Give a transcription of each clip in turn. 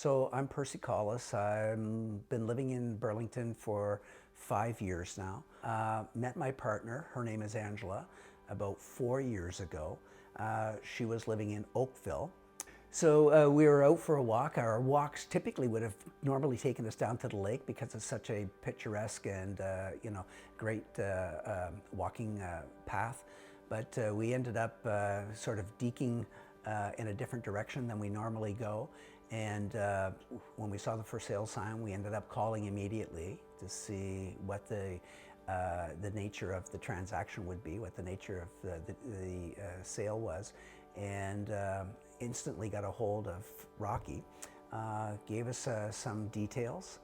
So I'm Percy. I've been living in Burlington for 5 years now. Met my partner, her name is Angela, about 4 years ago. She was living in Oakville. So we were out for a walk. Our walks typically would have normally taken us down to the lake because it's such a picturesque and great walking path. But we ended up sort of deking in a different direction than we normally go. And when we saw the for sale sign, we ended up calling immediately to see what the nature of the transaction would be, what the nature of the sale was, and instantly got a hold of Rocky, gave us some details,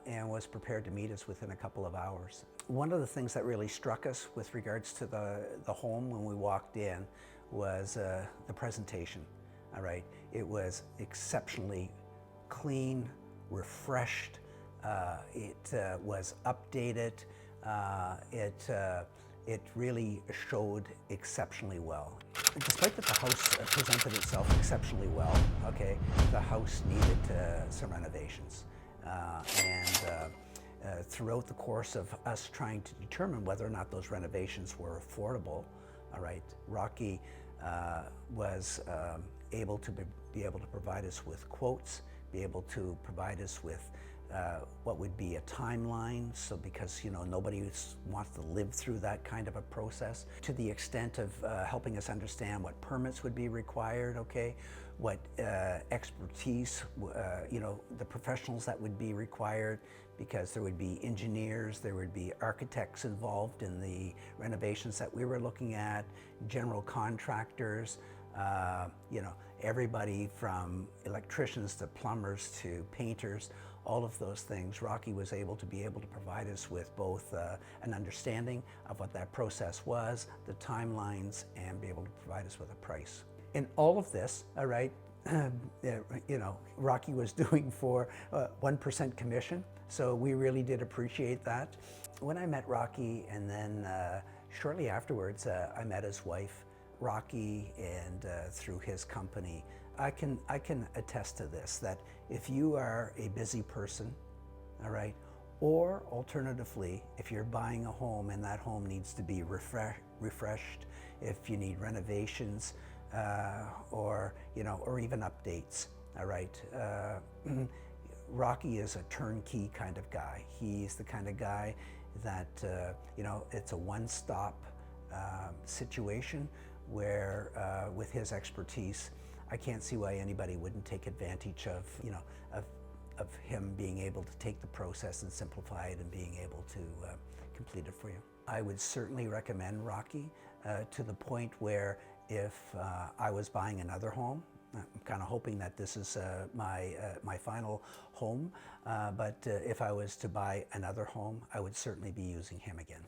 and was prepared to meet us within a couple of hours. One of the things that really struck us with regards to the home when we walked in was the presentation. All right, it was exceptionally clean, refreshed. It was updated. It really showed exceptionally well. Despite that the house presented itself exceptionally well, okay, the house needed some renovations. Throughout the course of us trying to determine whether or not those renovations were affordable, all right, Rocky was able to be able to provide us with quotes, be able to provide us with what would be a timeline, so because nobody wants to live through that kind of a process, to the extent of helping us understand what permits would be required, okay, what expertise, the professionals that would be required, because there would be engineers, there would be architects involved in the renovations that we were looking at, general contractors, everybody from electricians to plumbers to painters, all of those things. Rocky was able to provide us with both an understanding of what that process was, the timelines, and be able to provide us with a price. In all of this, all right, Rocky was doing for 1% commission, so we really did appreciate that. When I met Rocky, and then shortly afterwards, I met his wife, Rocky, and through his company, I can attest to this, that if you are a busy person, all right, or alternatively, if you're buying a home and that home needs to be refreshed, if you need renovations, or even updates, all right, Rocky is a turnkey kind of guy. He's the kind of guy that, it's a one-stop situation where with his expertise, I can't see why anybody wouldn't take advantage of him being able to take the process and simplify it and being able to complete it for you. I would certainly recommend Rocky to the point where if I was buying another home, I'm kind of hoping that this is my final home, but if I was to buy another home, I would certainly be using him again.